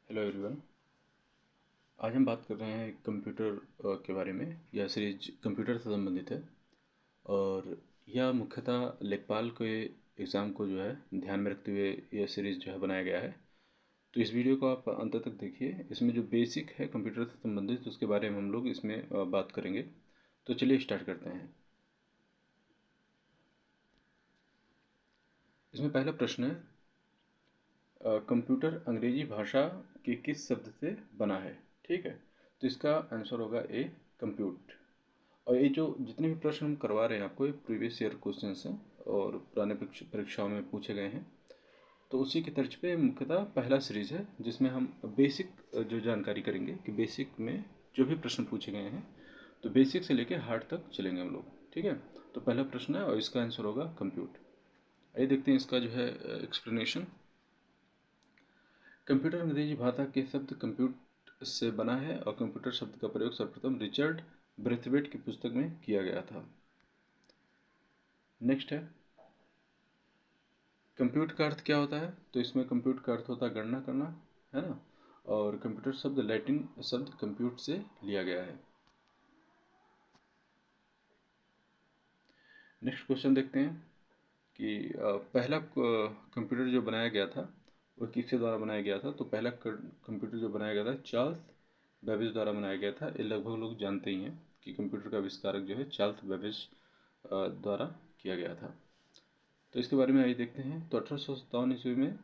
Hello everyone. आज हम बात कर रहे हैं कंप्यूटर के बारे में। यह सीरीज कंप्यूटर से संबंधित है और यह मुख्यतः लेखपाल के एग्ज़ाम को जो है ध्यान में रखते हुए यह सीरीज़ जो है बनाया गया है। तो इस वीडियो को आप अंत तक देखिए। इसमें जो बेसिक है कंप्यूटर से संबंधित उसके बारे में हम लोग इसमें बात करेंगे। तो चलिए स्टार्ट करते हैं। इसमें पहला प्रश्न है, कंप्यूटर अंग्रेजी भाषा के किस शब्द से बना है? ठीक है, तो इसका आंसर होगा ए, कंप्यूट। और ये जो जितने भी प्रश्न हम करवा रहे हैं आपको, ये प्रीवियस ईयर क्वेश्चंस हैं और पुराने परीक्षाओं में पूछे गए हैं। तो उसी की तर्ज पे मुख्यतः पहला सीरीज है जिसमें हम बेसिक जो जानकारी करेंगे कि बेसिक में जो भी प्रश्न पूछे गए हैं, तो बेसिक से लेके हार्ड तक चलेंगे हम लोग। ठीक है, तो पहला प्रश्न है और इसका आंसर होगा कंप्यूट। आइए देखते हैं इसका जो है एक्सप्लेनेशन। कंप्यूटर अंग्रेजी भाषा के शब्द कंप्यूट से बना है और कंप्यूटर शब्द का प्रयोग सर्वप्रथम रिचर्ड ब्रेथवेट की पुस्तक में किया गया था। नेक्स्ट है, कंप्यूट का अर्थ क्या होता है? तो इसमें कंप्यूट का अर्थ होता है गणना करना, है ना। और कंप्यूटर शब्द लैटिन शब्द कंप्यूट से लिया गया है। नेक्स्ट क्वेश्चन देखते हैं कि पहला कंप्यूटर जो बनाया गया था वो किसके द्वारा बनाया गया था? तो पहला कंप्यूटर जो बनाया गया था चार्ल्स बेबेज द्वारा बनाया गया था। ये लगभग लोग जानते ही हैं कि कंप्यूटर का आविष्कारक जो है चार्ल्स बेबेज द्वारा किया गया था। तो इसके बारे में आइए देखते हैं। तो 1857 ईस्वी में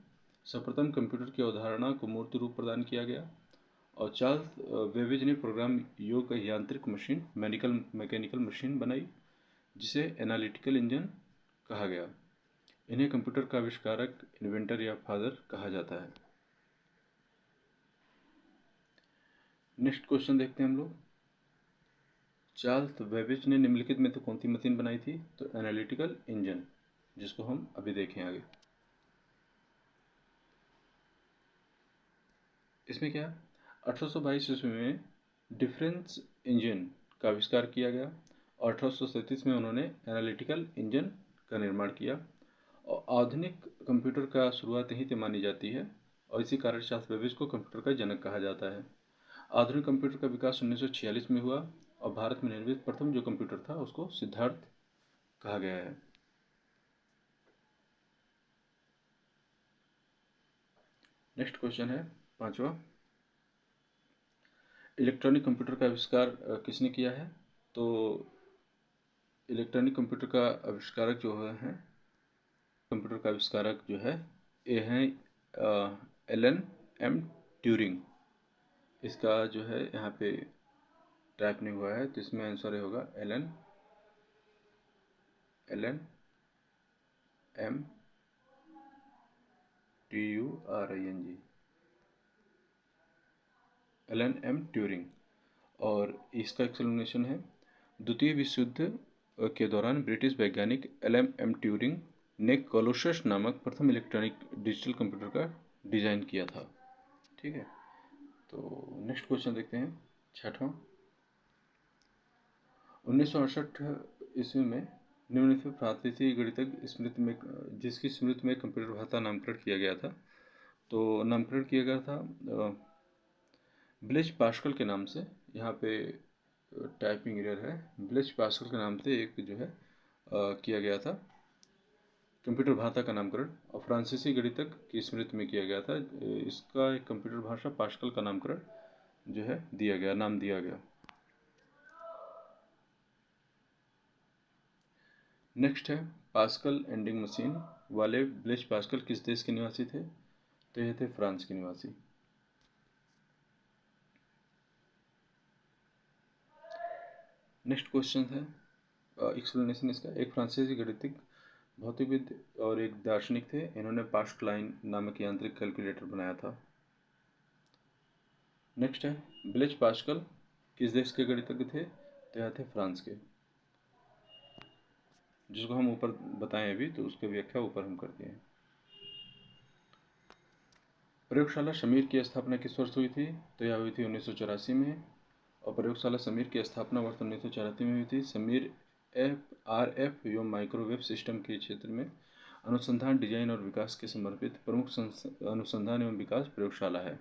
सर्वप्रथम कंप्यूटर की अवधारणा को मूर्त रूप प्रदान किया गया और चार्ल्स बेबेज ने प्रोग्राम योग का यांत्रिक मशीन मैकेनिकल मशीन बनाई जिसे एनालिटिकल इंजन कहा गया। इन्हें कंप्यूटर का आविष्कारक, इन्वेंटर या फादर कहा जाता है। नेक्स्ट क्वेश्चन देखते हैं हम लोग। चार्ल्स बेबेज ने निम्नलिखित में तो कौन सी मशीन बनाई थी? तो एनालिटिकल इंजन, जिसको हम अभी देखें आगे। इसमें क्या है, 1822 ईस्वी में डिफरेंस इंजन का आविष्कार किया गया और 1837 में उन्होंने एनालिटिकल इंजन का निर्माण किया और आधुनिक कंप्यूटर का शुरुआत यहीं से मानी जाती है और इसी कारण चार्ल्स बेबेज को कंप्यूटर का जनक कहा जाता है। आधुनिक कंप्यूटर का विकास 1946 में हुआ और भारत में निर्मित प्रथम जो कंप्यूटर था उसको सिद्धार्थ कहा गया है। नेक्स्ट क्वेश्चन है पांचवा, इलेक्ट्रॉनिक कंप्यूटर का आविष्कार किसने किया है? तो इलेक्ट्रॉनिक कंप्यूटर का आविष्कारक जो है, कंप्यूटर का आविष्कारक जो है ये हैं एलन एम ट्यूरिंग। इसका जो है यहाँ पे टाइप नहीं हुआ है तो इसमें आंसर होगा Alan Alan M TURING, Alan M Turing. और इसका एक्सप्लेनेशन है, द्वितीय विश्व युद्ध के दौरान ब्रिटिश वैज्ञानिक एलन एम ट्यूरिंग ने कोलोसस नामक प्रथम इलेक्ट्रॉनिक डिजिटल कंप्यूटर का डिज़ाइन किया था। ठीक है, तो नेक्स्ट क्वेश्चन देखते हैं छठवां। 1968 ईस्वी में निम्नलिखित फ्रांसीसी गणितज्ञ स्मृति में जिसकी स्मृति में कंप्यूटर भाषा नामकरण किया गया था, तो नामकरण किया गया था ब्लेज पास्कल के नाम से। यहाँ पे टाइपिंग एरर है। ब्लेज पास्कल के नाम से एक जो है किया गया था कंप्यूटर भाषा का नामकरण और फ्रांसीसी गणितज्ञ की स्मृति में किया गया था। इसका एक कंप्यूटर भाषा पास्कल का नामकरण जो है दिया गया, नाम दिया गया। नेक्स्ट है, पास्कल एंडिंग मशीन वाले ब्लेज पास्कल किस देश के निवासी थे? तो ये थे फ्रांस के निवासी। नेक्स्ट क्वेश्चन है एक्सप्लेनेशन इसका। एक फ्रांसीसी गणितज्ञ, भौतिकविद और एक दार्शनिक थे। इन्होंने पास्कलाइन नामक यांत्रिक कैलकुलेटर बनाया था। नेक्स्ट है, ब्लेज पास्कल किस देश के गणितज्ञ थे? तो यह थे फ्रांस के, जिसको हम ऊपर बताएं अभी, तो उसकी व्याख्या ऊपर हम करते हैं। प्रयोगशाला समीर की स्थापना किस वर्ष हुई थी? तो यह हुई थी 1984 में और प्रयोगशाला समीर की स्थापना वर्ष 1984 में हुई थी। समीर RF एवं माइक्रोवेव सिस्टम के क्षेत्र में अनुसंधान, डिजाइन और विकास के समर्पित प्रमुख अनुसंधान एवं विकास प्रयोगशाला है।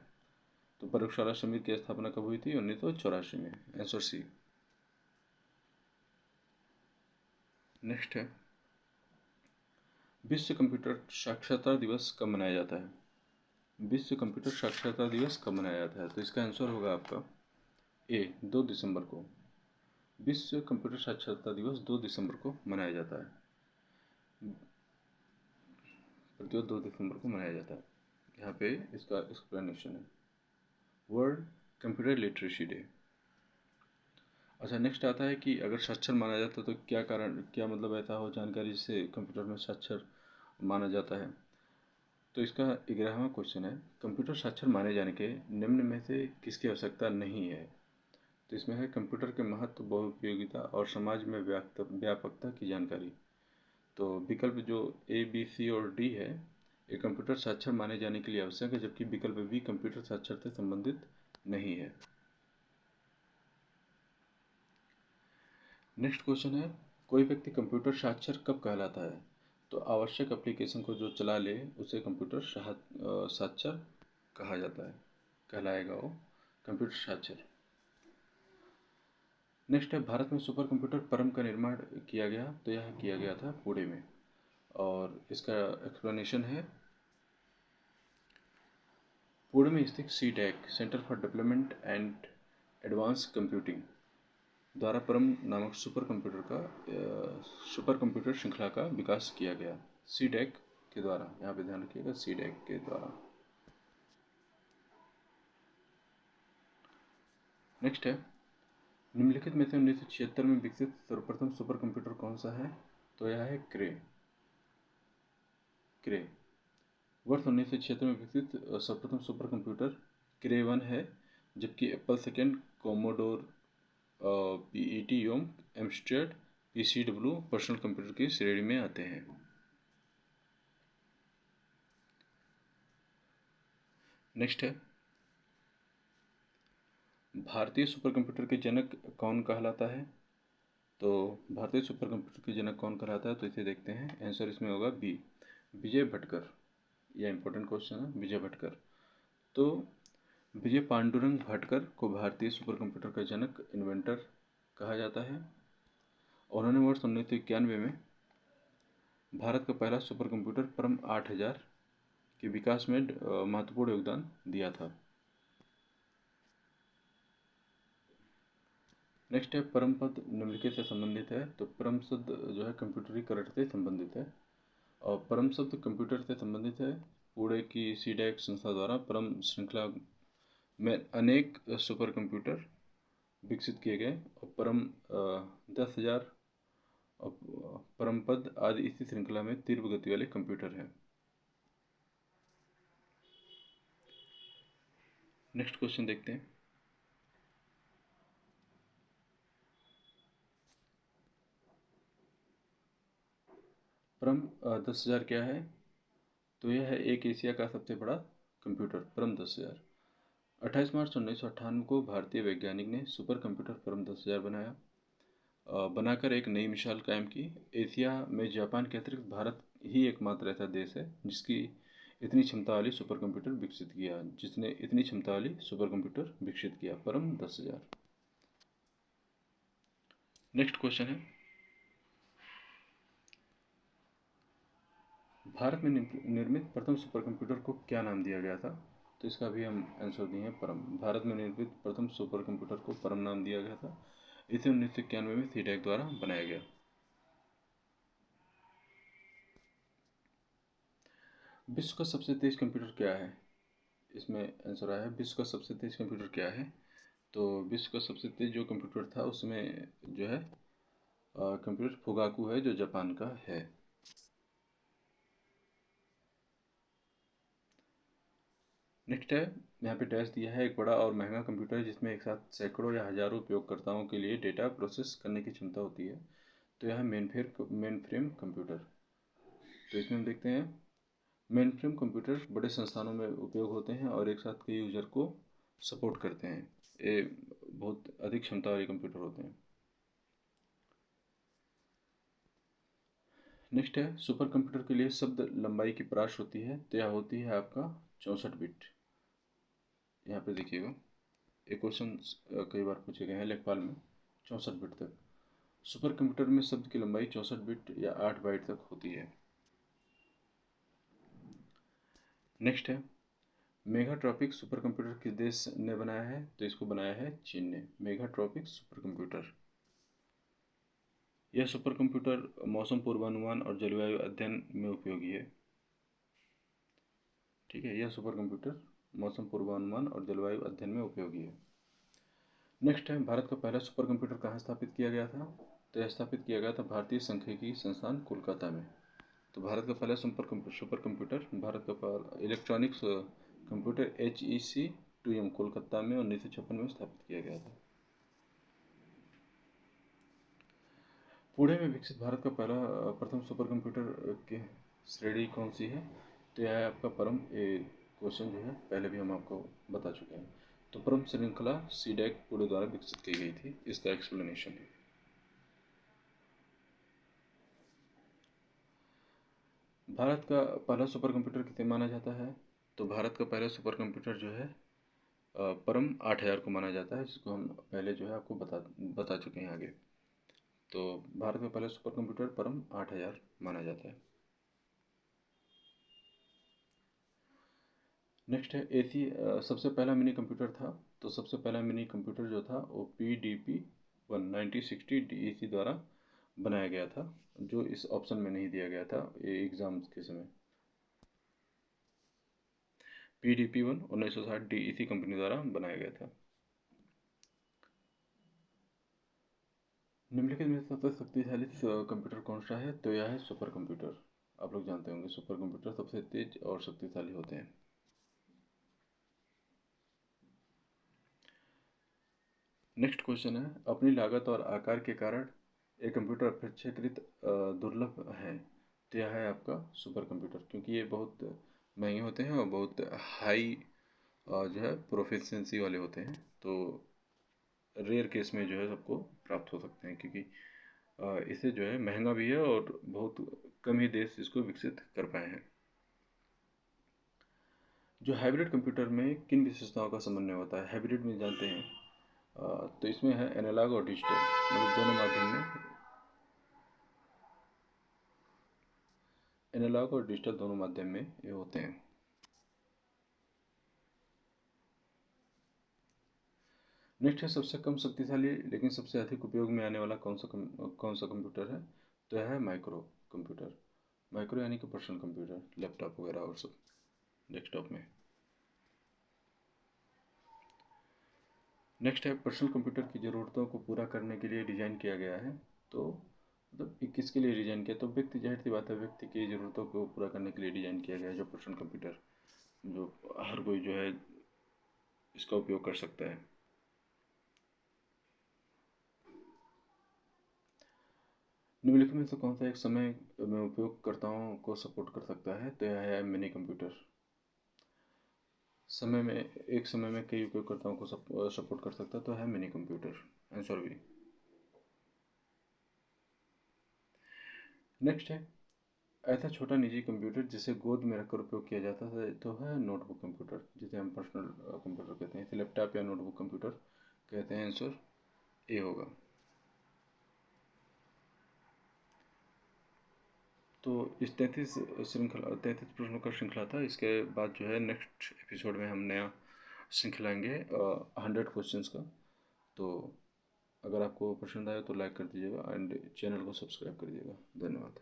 तो प्रयोगशाला समिति की स्थापना कब हुई थी? 1984 में। Answer C. नेक्स्ट है, विश्व कंप्यूटर साक्षरता दिवस कब मनाया जाता है? विश्व कंप्यूटर साक्षरता दिवस कब मनाया जाता है? तो इसका आंसर होगा आपका ए, 2 दिसंबर को। विश्व कंप्यूटर साक्षरता दिवस 2 दिसंबर को मनाया जाता है। प्रतिवर्ष 2 दिसंबर को मनाया जाता है। यहाँ पे इसका एक्सप्लेनेशन है, वर्ल्ड कंप्यूटर लिटरेसी डे। अच्छा, नेक्स्ट आता है कि अगर साक्षर माना जाता है तो क्या कारण, क्या मतलब ऐसा हो जानकारी जिससे कंप्यूटर में साक्षर माना जाता है? तो इसका 11वां क्वेश्चन है, कंप्यूटर साक्षर माने जाने के निम्न में से किसकी आवश्यकता नहीं है? तो इसमें है कंप्यूटर के महत्व, बहुउपयोगिता और समाज में व्यापकता की जानकारी। तो विकल्प जो ए, बी, सी और डी है, ये कंप्यूटर साक्षर माने जाने के लिए आवश्यक है, जबकि विकल्प बी कंप्यूटर साक्षर से संबंधित नहीं है। नेक्स्ट क्वेश्चन है, कोई व्यक्ति कंप्यूटर साक्षर कब कहलाता है? तो आवश्यक एप्लीकेशन को जो चला ले उसे कंप्यूटर साक्षर कहा जाता है, कहलाएगा वो कंप्यूटर साक्षर। नेक्स्ट है, भारत में सुपर कंप्यूटर परम का निर्माण किया गया, तो यह किया गया था पुणे में, और इसका एक्सप्लेनेशन है, पुणे में स्थित CDAC centre for development and advance computing द्वारा परम नामक सुपर कंप्यूटर श्रृंखला का विकास किया गया। सीडैक के द्वारा, यहाँ पे ध्यान रखिएगा, सीडैक के द्वारा। नेक्स्ट है, निम्नलिखित में से 1976 में विकसित सर्वप्रथम सुपर कंप्यूटर कौन सा है? तो यह है क्रे। वर्ष 1976 में विकसित सर्वप्रथम सुपर कंप्यूटर क्रे 1 है, जबकि एप्पल सेकेंड, कोमोडोर PET एवं एम्स्ट्रैड PCW पर्सनल कंप्यूटर की श्रेणी में आते हैं। नेक्स्ट है, भारतीय सुपर कंप्यूटर के जनक कौन कहलाता है? तो भारतीय सुपर कंप्यूटर के जनक कौन कहलाता है? तो इसे देखते हैं, आंसर इसमें होगा बी, विजय भटकर। यह इंपॉर्टेंट क्वेश्चन है, विजय भटकर। तो विजय पांडुरंग भटकर को भारतीय सुपर कंप्यूटर का जनक, इन्वेंटर कहा जाता है। उन्होंने वर्ष 1991 में भारत का पहला सुपर कंप्यूटर परम 8000 के विकास में महत्वपूर्ण योगदान दिया था। नेक्स्ट है, परम पद निम्नलिखित से संबंधित है। तो परम शब्द जो है कंप्यूटरीकरण से संबंधित है, और परम शब्द कंप्यूटर से संबंधित है। पुणे की सीडैक संस्था द्वारा परम श्रृंखला में अनेक सुपर कंप्यूटर विकसित किए गए, और परम 10,000 परम पद आदि इसी श्रृंखला में तीव्र गति वाले कंप्यूटर हैं। नेक्स्ट क्वेश्चन देखते हैं, परम 10,000 क्या है? तो यह है एक एशिया का सबसे बड़ा कंप्यूटर, परम 10,000। 28 मार्च 1998 को भारतीय वैज्ञानिक ने सुपर कंप्यूटर परम 10,000 बनाकर एक नई मिसाल कायम की। एशिया में जापान के अतिरिक्त भारत ही एकमात्र ऐसा देश है जिसने इतनी क्षमता वाली सुपर कंप्यूटर विकसित किया, परम 10,000। नेक्स्ट क्वेश्चन है, भारत में निर्मित प्रथम सुपर कंप्यूटर को क्या नाम दिया गया था? तो इसका भी हम आंसर दिए हैं, परम। भारत में निर्मित प्रथम सुपर कंप्यूटर को परम नाम दिया गया था। इसे 1991 में सीडैक द्वारा बनाया गया। विश्व का सबसे तेज कंप्यूटर क्या है? इसमें आंसर आया है, विश्व का सबसे तेज कंप्यूटर क्या है? तो विश्व का सबसे तेज जो कंप्यूटर था उसमें जो है कंप्यूटर फुगाकू है, जो जापान का है। नेक्स्ट है, यहाँ पे डैश दिया है, एक बड़ा और महंगा कंप्यूटर है जिसमें एक साथ सैकड़ों या हजारों उपयोगकर्ताओं के लिए डेटा प्रोसेस करने की क्षमता होती है। तो यह मेन फ्रेम कंप्यूटर। तो इसमें हम देखते हैं, मेन फ्रेम कंप्यूटर बड़े संस्थानों में उपयोग होते हैं और एक साथ कई यूजर को सपोर्ट करते हैं। ये बहुत अधिक क्षमता वाले कंप्यूटर होते हैं। नेक्स्ट है, सुपर कंप्यूटर के लिए शब्द लंबाई की परास होती है, तो यह होती है आपका 64 बिट। यहाँ पे देखिएगा, एक क्वेश्चन कई बार पूछे गए हैं लेखपाल में, 64 बिट तक। सुपर कंप्यूटर में शब्द की लंबाई 64 बिट या 8 बाइट तक होती है। नेक्स्ट है, मेगाट्रॉपिक सुपर कंप्यूटर किस देश ने बनाया है? तो इसको बनाया है चीन ने, मेगाट्रॉपिक सुपर कंप्यूटर। यह सुपर कंप्यूटर मौसम पूर्वानुमान और जलवायु अध्ययन में उपयोगी है। ठीक है, यह सुपर कंप्यूटर मौसम पूर्वानुमान और जलवायु अध्ययन में उपयोगी है। नेक्स्ट है, भारत का पहला सुपर कंप्यूटर कहाँ स्थापित किया गया था? तो यह स्थापित किया गया था भारतीय सांख्यिकी संस्थान कोलकाता में। तो भारत का पहला सुपर कंप्यूटर, भारत का पहला इलेक्ट्रॉनिक्स कंप्यूटर HEC-2M कोलकाता में 1956 में स्थापित किया गया था। पुणे में विकसित भारत का पहला प्रथम सुपर कंप्यूटर की श्रेणी कौन सी है? तो यह है आपका परम। क्वेश्चन जो है पहले भी हम आपको बता चुके हैं। तो परम श्रृंखला CDAC पुणे द्वारा विकसित की गई थी, इसका एक्सप्लेनेशन है। भारत का पहला सुपर कंप्यूटर किसे माना जाता है? तो भारत का पहला सुपर कंप्यूटर जो है परम 8000 को माना जाता है, जिसको हम पहले जो है आपको बता चुके हैं आगे। तो भारत का पहला सुपर कंप्यूटर परम 8000 माना जाता है। नेक्स्ट है, एसी सबसे पहला मिनी कंप्यूटर था। तो सबसे पहला मिनी कंप्यूटर जो था वो PDP-1 1960 DEC द्वारा बनाया गया था, जो इस ऑप्शन में नहीं दिया गया था एग्जाम के समय। PDP-1 1960 DEC कंपनी द्वारा बनाया गया था। निम्नलिखित में सबसे शक्तिशाली कंप्यूटर कौन सा है? तो यह है सुपर कंप्यूटर। आप लोग जानते होंगे सुपर कंप्यूटर सबसे तेज और शक्तिशाली होते हैं। नेक्स्ट क्वेश्चन है, अपनी लागत और आकार के कारण एक कंप्यूटर अपेक्षाकृत दुर्लभ है। तो यह है आपका सुपर कंप्यूटर, क्योंकि ये बहुत महंगे होते हैं और बहुत हाई जो है प्रोफिशिएंसी वाले होते हैं। तो रेयर केस में जो है सबको प्राप्त हो सकते हैं, क्योंकि इसे जो है महंगा भी है और बहुत कम ही देश इसको विकसित कर पाए हैं। जो हाइब्रिड कंप्यूटर में किन विशेषताओं का समन्वय होता है? हाइब्रिड में जानते हैं, तो इसमें है एनालॉग और डिजिटल, मतलब दोनों माध्यम में, एनालॉग और डिजिटल दोनों माध्यम में ये होते हैं। नेक्स्ट है, सबसे कम शक्तिशाली लेकिन सबसे अधिक उपयोग में आने वाला कौन सा कंप्यूटर है? तो यह है माइक्रो कंप्यूटर। माइक्रो यानी कि पर्सनल कंप्यूटर, लैपटॉप वगैरह और सब डेस्कटॉप में। नेक्स्ट है, पर्सनल कंप्यूटर की ज़रूरतों को पूरा करने के लिए डिज़ाइन किया गया है। तो मतलब किसके लिए डिज़ाइन किया? तो व्यक्ति, जाहिर सी बात है, व्यक्ति की ज़रूरतों को पूरा करने के लिए डिज़ाइन किया गया है जो पर्सनल कंप्यूटर, जो हर कोई जो है इसका उपयोग कर सकता है। निम्नलिखित में से कौन सा एक समय में उपयोगकर्ताओं को सपोर्ट कर सकता है? तो यह है मिनी कंप्यूटर। एक समय में कई उपयोगकर्ताओं को सपोर्ट कर सकता है, तो है मिनी कंप्यूटर। आंसर भी। नेक्स्ट है, ऐसा छोटा निजी कंप्यूटर जिसे गोद में रखकर उपयोग किया जाता है तो है नोटबुक कंप्यूटर, जिसे हम पर्सनल कंप्यूटर कहते हैं। इसे लैपटॉप या नोटबुक कंप्यूटर कहते हैं। आंसर ए होगा। तो इस 33 प्रश्नों का श्रृंखला था। इसके बाद जो है नेक्स्ट एपिसोड में हम नया श्रृंखला लेंगे 100 क्वेश्चंस का। तो अगर आपको पसंद आए तो लाइक कर दीजिएगा एंड चैनल को सब्सक्राइब कर दीजिएगा। धन्यवाद।